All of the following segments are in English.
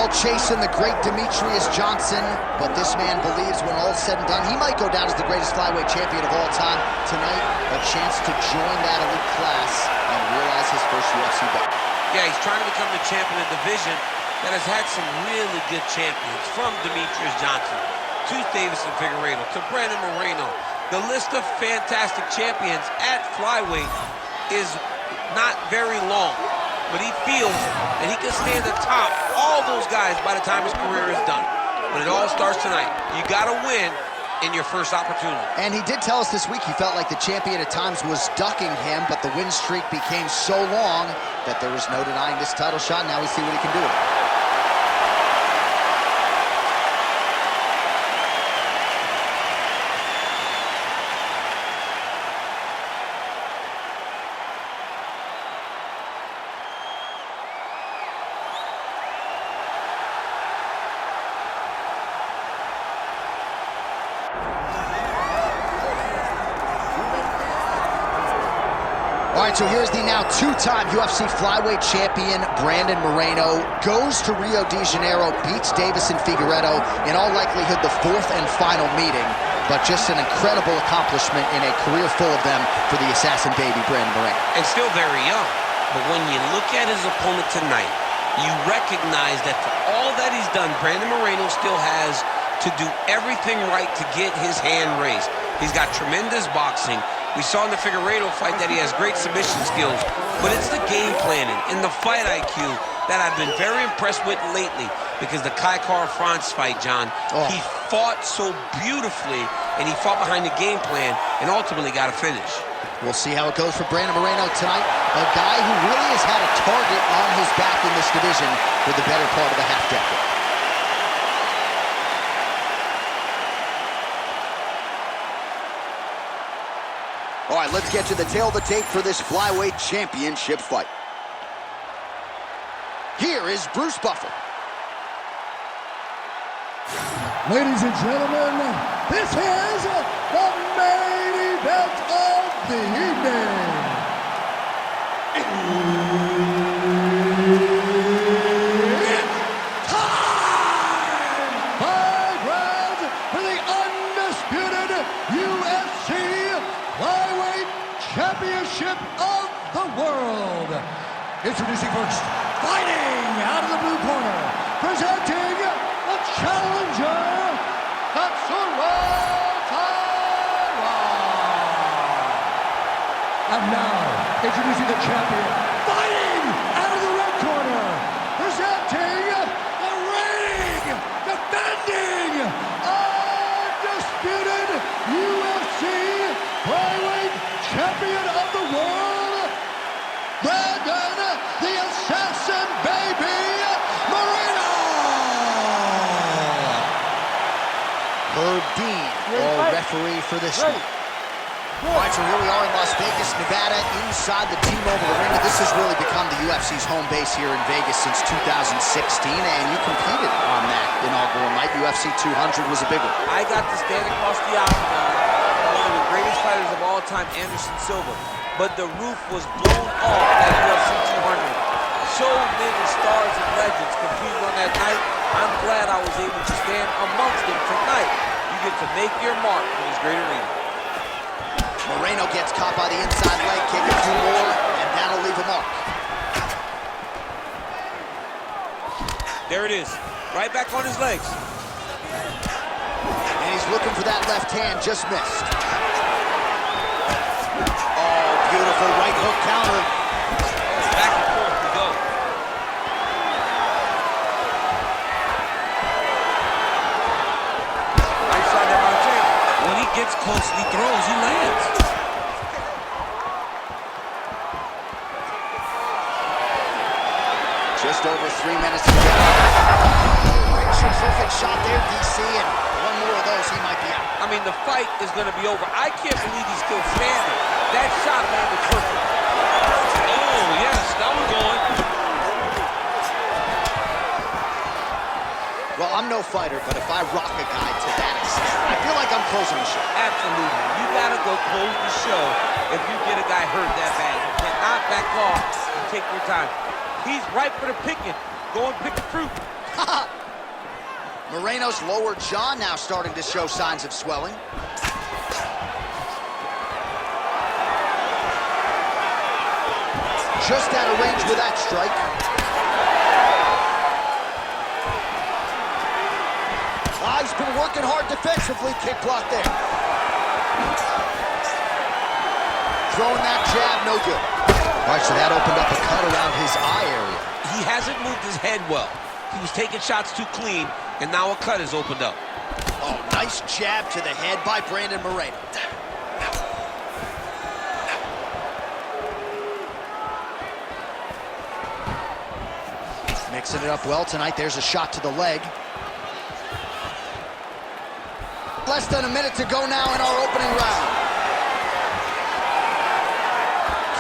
all chasing the great Demetrius Johnson, but this man believes when all's said and done, he might go down as the greatest flyweight champion of all time. Tonight, a chance to join that elite class and realize his first UFC belt. Yeah, he's trying to become the champion of the division that has had some really good champions, from Demetrius Johnson to Deiveson Figueiredo to Brandon Moreno. The list of fantastic champions at flyweight is not very long, but he feels that he can stand atop all those guys by the time his career is done. But it all starts tonight. You got to win in your first opportunity. And he did tell us this week he felt like the champion at times was ducking him, but the win streak became so long that there was no denying this title shot. Now we see what he can do with it. All right, so here's the now two-time UFC flyweight champion, Brandon Moreno, goes to Rio de Janeiro, beats Deiveson Figueiredo, in all likelihood the fourth and final meeting, but just an incredible accomplishment in a career full of them for the assassin baby, Brandon Moreno. And still very young, but when you look at his opponent tonight, you recognize that for all that he's done, Brandon Moreno still has to do everything right to get his hand raised. He's got tremendous boxing. We saw in the Figueiredo fight that he has great submission skills, but it's the game planning and the fight IQ that I've been very impressed with lately, because the Kai Kara-France fight, John, he fought so beautifully, and he fought behind the game plan and ultimately got a finish. We'll see how it goes for Brandon Moreno tonight, a guy who really has had a target on his back in this division for the better part of a half-decade. All right, let's get to the tail of the tape for this flyweight championship fight. Here is Bruce Buffer. Ladies and gentlemen, this is the main event of the evening. It's time! 5 rounds for the undisputed UFC Flyweight Championship of the world. Introducing first, fighting out of the blue corner, presenting the challenger, Tatsuro Taira. And now, introducing the champion, fighting out of the red corner, presenting the reigning, defending, undisputed UFC Flyweight Champion of the world, Brandon the Assassin Baby Moreno. Herb Dean, our referee for this one. All right, so here we are in Las Vegas, Nevada, inside the T-Mobile Arena. This has really become the UFC's home base here in Vegas since 2016, and you competed on that inaugural night. UFC 200 was a big one. I got to stand across the octagon, one of the greatest fighters of all time, Anderson Silva, but the roof was blown off at UFC 200. So many stars and legends competed on that night. I'm glad I was able to stand amongst them tonight. You get to make your mark in this great arena. Moreno gets caught by the inside leg kick, a few more, and that'll leave a mark. There it is, right back on his legs. And he's looking for that left hand, just missed. Oh, beautiful right hook counter. Back and forth we go. Right side of my chain. When he gets close, he throws, he lands. Just over 3 minutes to go. Terrific shot there, DC, and one more of those, he might be out. I mean, the fight is going to be over. I can't believe he's still standing. That shot landed perfect. Oh, yes, now we're going. Well, I'm no fighter, but if I rock a guy to that extent, I feel like I'm closing the show. Absolutely. You got to go close the show if you get a guy hurt that bad. You cannot back off and take your time. He's ripe for the picking. Go and pick the fruit. Moreno's lower jaw now starting to show signs of swelling. Just out of range with that strike. He's been working hard defensively. Kick block there. Throwing that jab, no good. All right, so that opened up a cut around his eye area. He hasn't moved his head well. He was taking shots too clean, and now a cut has opened up. Oh, nice jab to the head by Brandon Moreno. Mixing it up well tonight. There's a shot to the leg. Less than a minute to go now in our opening round.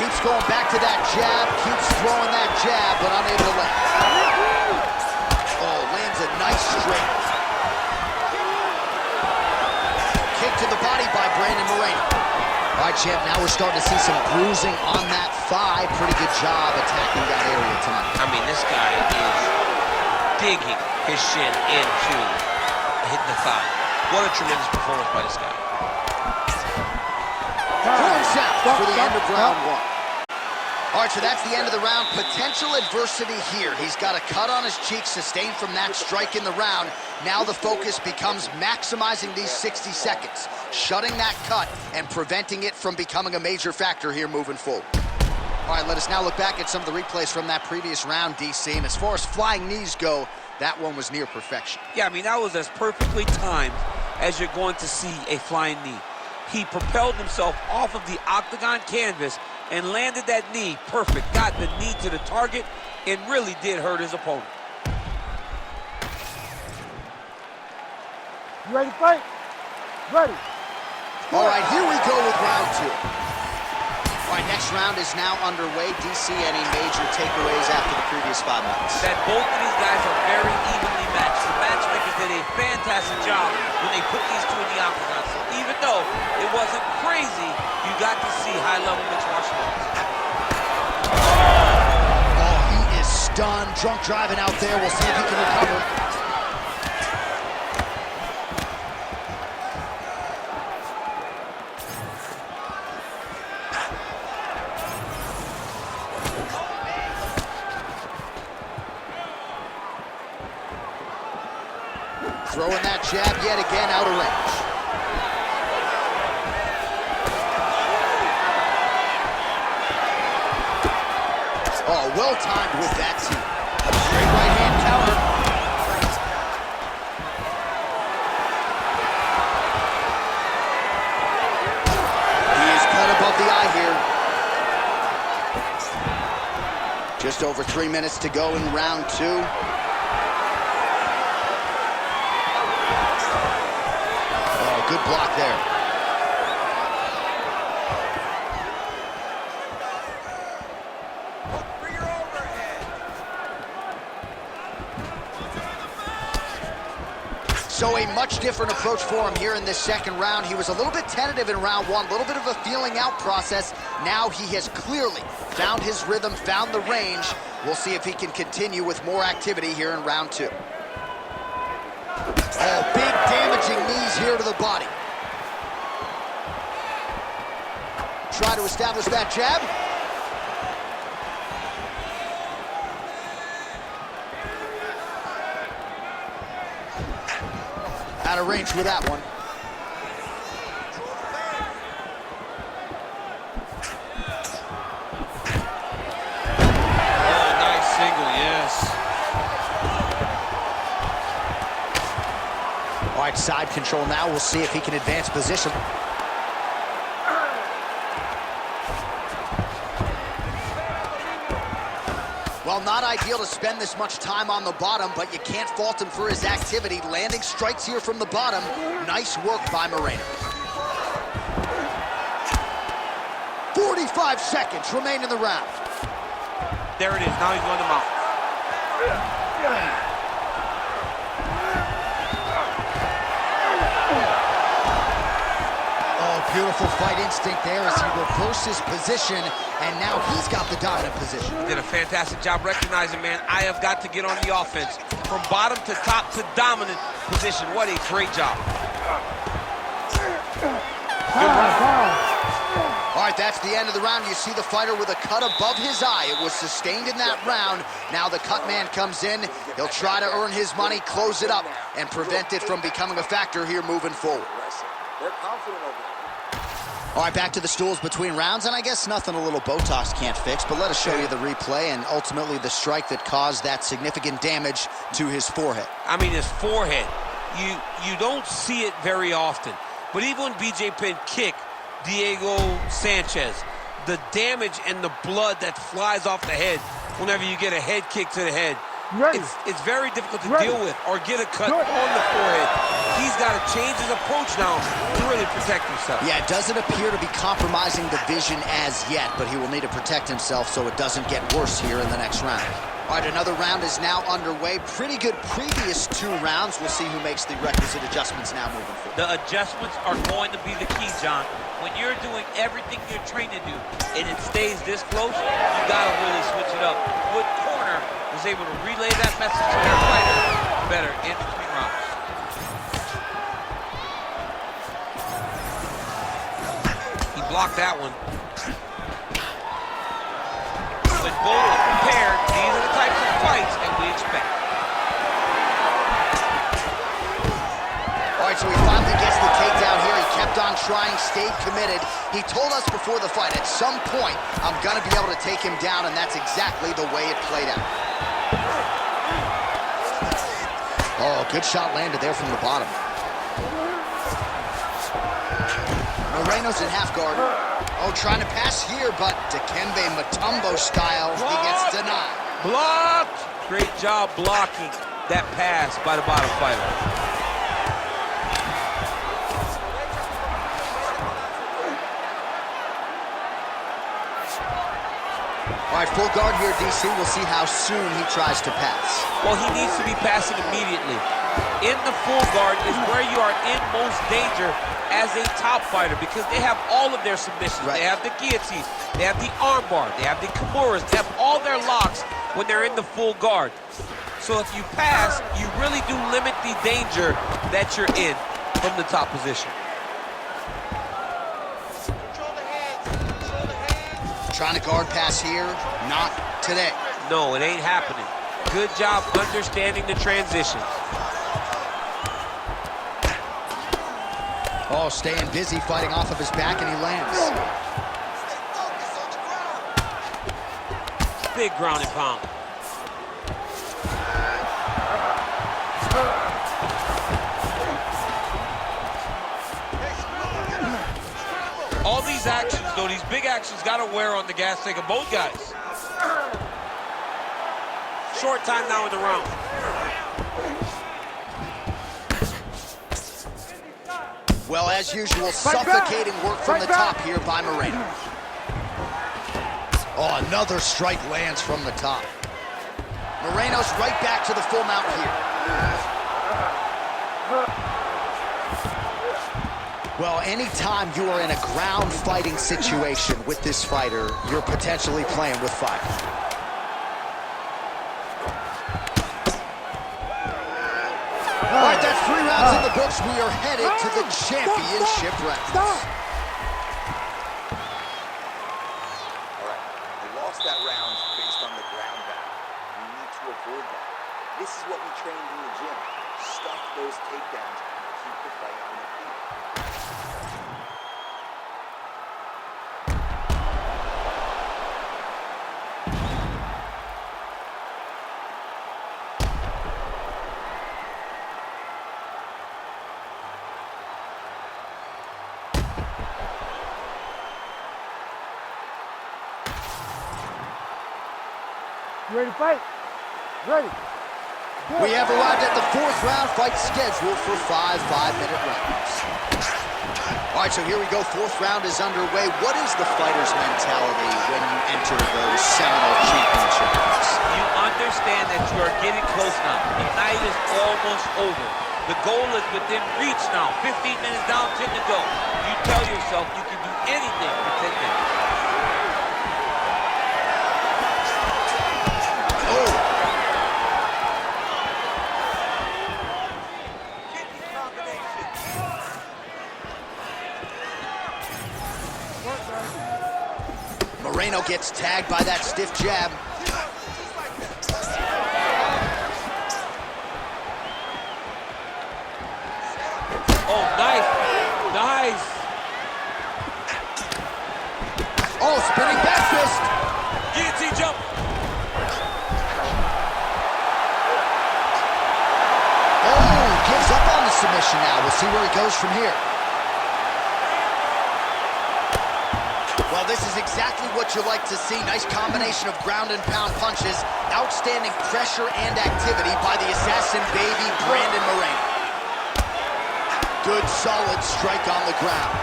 Keeps going back to that jab, keeps throwing that jab, but unable to land. Oh, lands a nice straight. Kick to the body by Brandon Moreno. All right, champ, now we're starting to see some bruising on that thigh. Pretty good job attacking that area tonight. I mean, this guy is digging his shin into hitting the thigh. What a tremendous performance by this guy. Points out for the end of round one. All right, so that's the end of the round. Potential adversity here. He's got a cut on his cheek sustained from that strike in the round. Now the focus becomes maximizing these 60 seconds, shutting that cut and preventing it from becoming a major factor here moving forward. All right, let us now look back at some of the replays from that previous round, DC. And as far as flying knees go, that one was near perfection. Yeah, I mean, that was as perfectly timed as you're going to see a flying knee. He propelled himself off of the octagon canvas and landed that knee perfect. Got the knee to the target and really did hurt his opponent. You ready to fight? Ready. All right, here we go with round two. All right, next round is now underway. DC, any major takeaways after the previous 5 minutes? That both of these guys are very evenly matched. The matchmakers did a fantastic job when they put these two in the octagon. So even though it wasn't crazy, you got to see high-level mixed martial arts. Oh, he is stunned. Drunk driving out there. We'll see if he can recover. Throwing that jab yet again out of range. Oh, well timed with that too. Straight right hand counter. He is cut above the eye here. Just over 3 minutes to go in round two. Good block there. So a much different approach for him here in this second round. He was a little bit tentative in round one, a little bit of a feeling out process. Now he has clearly found his rhythm, found the range. We'll see if he can continue with more activity here in round two. Oh, big damaging knees here to the body. Try to establish that jab. Out of range with that one. Oh, nice single, yes. All right, side control now. We'll see if he can advance position. Well, not ideal to spend this much time on the bottom, but you can't fault him for his activity. Landing strikes here from the bottom. Nice work by Moreno. 45 seconds remain in the round. There it is. Now he's going to mount. Beautiful fight instinct there as he reverses position, and now he's got the dominant position. He did a fantastic job recognizing, man, I have got to get on the offense. from bottom to top to dominant position. What a great job. All right, that's the end of the round. You see the fighter with a cut above his eye. It was sustained in that round. Now the cut man comes in. He'll try to earn his money, close it up, and prevent it from becoming a factor here moving forward. They're confident over there. All right, back to the stools between rounds, and I guess nothing a little Botox can't fix, but let us show you the replay and ultimately the strike that caused that significant damage to his forehead. I mean, his forehead. You don't see it very often. But even when BJ Penn kicked Diego Sanchez, the damage and the blood that flies off the head whenever you get a head kick to the head, it's very difficult to deal with or get a cut on the forehead. He's got to change his approach now to really protect himself. Yeah, it doesn't appear to be compromising the vision as yet, but he will need to protect himself so it doesn't get worse here in the next round. All right, another round is now underway. Pretty good previous 2 rounds. We'll see who makes the requisite adjustments now moving forward. The adjustments are going to be the key, John. When you're doing everything you're trained to do and it stays this close, you got to really switch it up. Wood Corner was able to relay that message to their fighter better in between rounds. He blocked that one. When both are prepared, these are the types of fights that we expect. All right, so he finally gets the takedown here. He kept on trying, stayed committed. He told us before the fight, at some point, I'm going to be able to take him down, and that's exactly the way it played out. Oh, good shot landed there from the bottom. Moreno's in half guard. Oh, trying to pass here, but Dikembe Mutombo style, he gets denied. Blocked! Great job blocking that pass by the bottom fighter. All right, full guard here, DC. We'll see how soon he tries to pass. Well, he needs to be passing immediately. In the full guard is where you are in most danger as a top fighter because they have all of their submissions. Right. They have the guillotines, they have the armbar, they have the kimuras, they have all their locks when they're in the full guard. So if you pass, you really do limit the danger that you're in from the top position. Trying to guard pass here, not today. No, it ain't happening. Good job understanding the transitions. Oh, staying busy, fighting off of his back, and he lands. Big ground and pound. All these actions, though, these big actions got to wear on the gas tank of both guys. Short time now in the round. Well, as usual, suffocating work from the top here by Moreno. Oh, another strike lands from the top. Moreno's right back to the full mount here. Well, anytime you are in a ground fighting situation with this fighter, you're potentially playing with fire. All right, that's 3 rounds in the books. We are headed to the championship rounds. All right, we lost that round based on the ground battle. We need to avoid that. This is what we trained in the gym. Stuff those takedowns and keep the fight on the feet. You ready to fight? Ready. We have arrived at the 4th round fight scheduled for 5 5-minute rounds. All right, so here we go. 4th round is underway. What is the fighter's mentality when you enter those seminal championships? You understand that you are getting close now. The night is almost over. The goal is within reach now. 15 minutes down, 10 to go. You tell yourself you can do anything for 10 minutes. Moreno gets tagged by that stiff jab. Oh, nice. Nice. Oh, spinning back fist. Guillotine jump. Oh, gives up on the submission now. We'll see where he goes from here. Well, this is exactly what you like to see. Nice combination of ground and pound punches. Outstanding pressure and activity by the assassin baby, Brandon Moreno. Good, solid strike on the ground.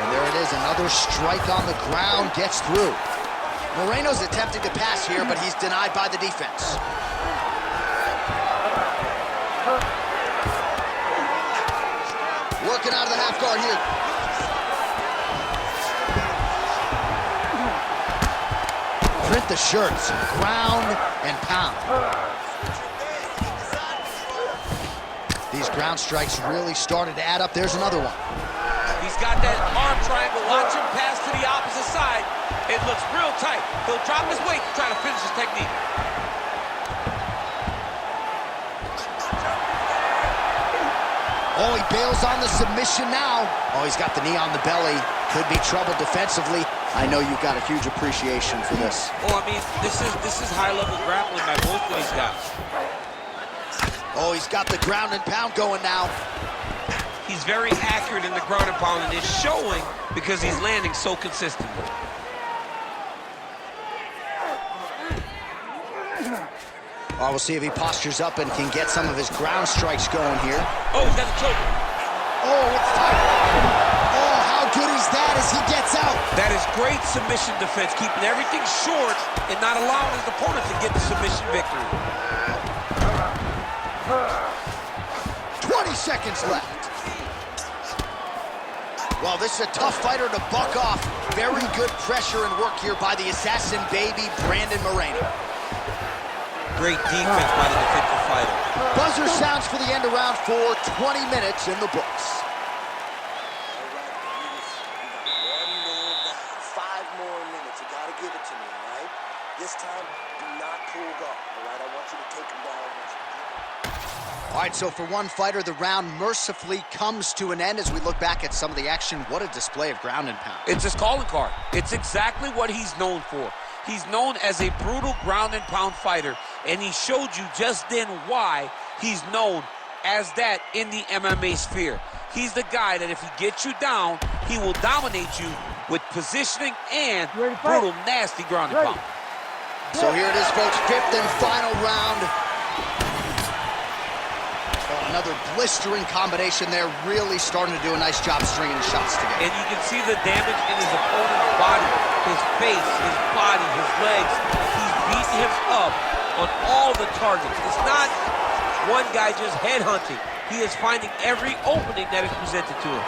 And there it is, another strike on the ground, gets through. Moreno's attempting to pass here, but he's denied by the defense. Working out of the half guard here. Print the shirts, ground and pound. These ground strikes really started to add up. There's another one. He's got that arm triangle. Watch him pass to the opposite side. It looks real tight. He'll drop his weight to try to finish his technique. Oh, he bails on the submission now. Oh, he's got the knee on the belly. Could be trouble defensively. I know you've got a huge appreciation for this. Oh, I mean, this is high-level grappling by both of these guys. Oh, he's got the ground and pound going now. He's very accurate in the ground and pound, and it's showing because he's landing so consistently. Oh, we'll see if he postures up and can get some of his ground strikes going here. Oh, he's got the choke. Oh, it's tight. Oh, how good is that as he gets out? That is great submission defense, keeping everything short and not allowing his opponent to get the submission victory. 20 seconds left. Well, this is a tough fighter to buck off. Very good pressure and work here by the assassin baby, Brandon Moreno. Great defense by the defensive fighter. Buzzer sounds for the end of round 4, 20 minutes in the books. One more round, 5 more minutes. You gotta give it to me, all right? This time, do not pull guard, all right? I want you to take him down. All right, so for one fighter, the round mercifully comes to an end as we look back at some of the action. What a display of ground and pound. It's his calling card. It's exactly what he's known for. He's known as a brutal ground and pound fighter, and he showed you just then why he's known as that in the MMA sphere. He's the guy that if he gets you down, he will dominate you with positioning and brutal, nasty ground and pound. So here it is, folks, 5th and final round. Oh, another blistering combination there, really starting to do a nice job stringing shots together. And you can see the damage in his opponent's body, his face, his body, his legs. He's beating him up on all the targets. It's not one guy just headhunting. He is finding every opening that is presented to him.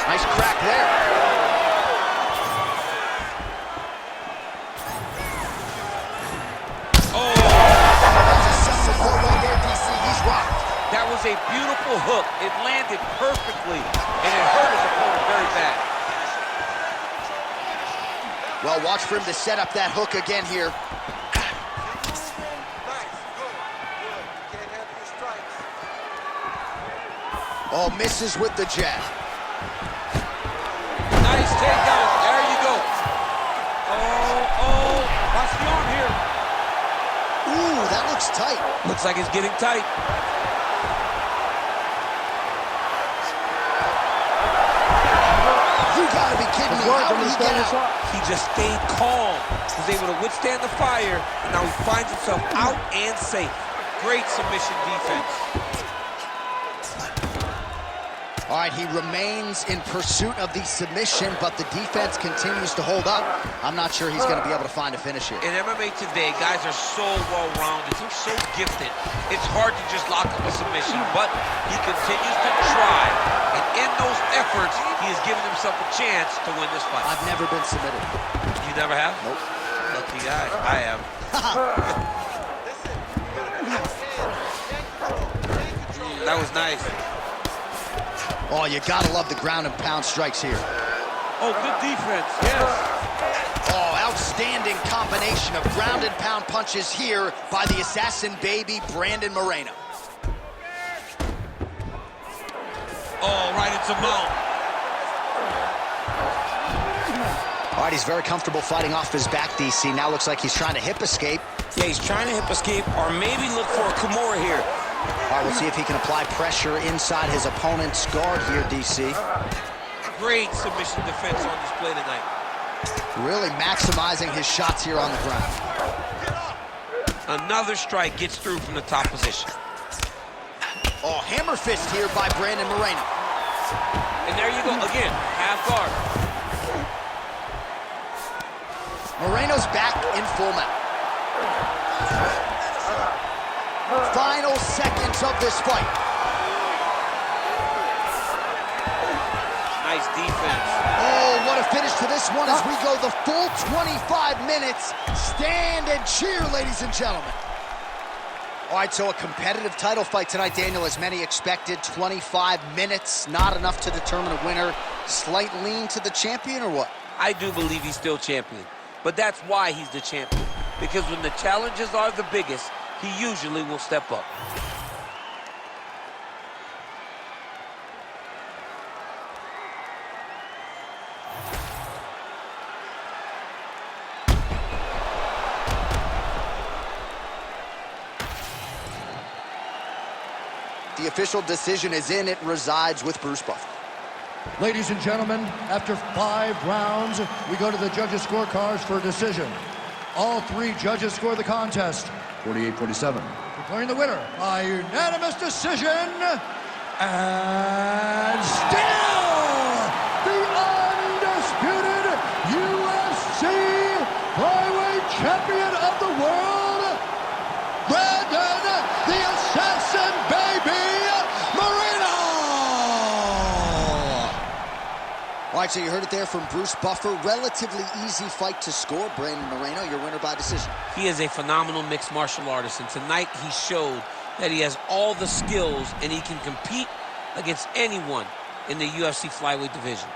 Nice crack there. Oh! That's a solid hold right there, DC. He's rocked. That was a beautiful hook. It landed perfectly, and it hurt his opponent very bad. Well, watch for him to set up that hook again here. Oh, misses with the jab. Nice takedown. There you go. Oh, watch the arm here. Ooh, that looks tight. Looks like it's getting tight. You gotta be kidding me. How did he get out? He just stayed calm, was able to withstand the fire, and now he finds himself out and safe. Great submission defense. All right, he remains in pursuit of the submission, but the defense continues to hold up. I'm not sure he's going to be able to find a finish here. In MMA today, guys are so well-rounded, they're so gifted. It's hard to just lock up a submission, but he continues to try, and in those efforts, he has given himself a chance to win this fight. I've never been submitted. You never have? Nope. Lucky guy. I have. That was nice. Oh, you gotta love the ground and pound strikes here. Oh, good defense, yes. Oh, outstanding combination of ground and pound punches here by the assassin baby, Brandon Moreno. Oh, right into mount. All right, he's very comfortable fighting off his back, DC. Now looks like he's trying to hip escape. Yeah, he's trying to hip escape or maybe look for a Kimura here. All right, we'll see if he can apply pressure inside his opponent's guard here, DC. Great submission defense on display tonight. Really maximizing his shots here on the ground. Another strike gets through from the top position. Oh, hammer fist here by Brandon Moreno. And there you go, again, half guard. Moreno's back in full mount. Final seconds of this fight. Nice defense. Oh, what a finish to this one as we go the full 25 minutes. Stand and cheer, ladies and gentlemen. All right, so a competitive title fight tonight, Daniel, as many expected. 25 minutes, not enough to determine a winner. Slight lean to the champion, or what? I do believe he's still champion, but that's why he's the champion. Because when the challenges are the biggest, he usually will step up. The official decision is in. It resides with Bruce Buffer. Ladies and gentlemen, after 5 rounds, we go to the judges' scorecards for a decision. All 3 judges score the contest 48-47. Declaring the winner by unanimous decision, and still the undisputed UFC flyweight champion of the world, Brandon the Assassin Baby Moreno! All right, so you heard it there from Bruce Buffer. Relatively easy fight to score. Brandon Moreno, your winner by decision. He is a phenomenal mixed martial artist, and tonight he showed that he has all the skills and he can compete against anyone in the UFC flyweight division.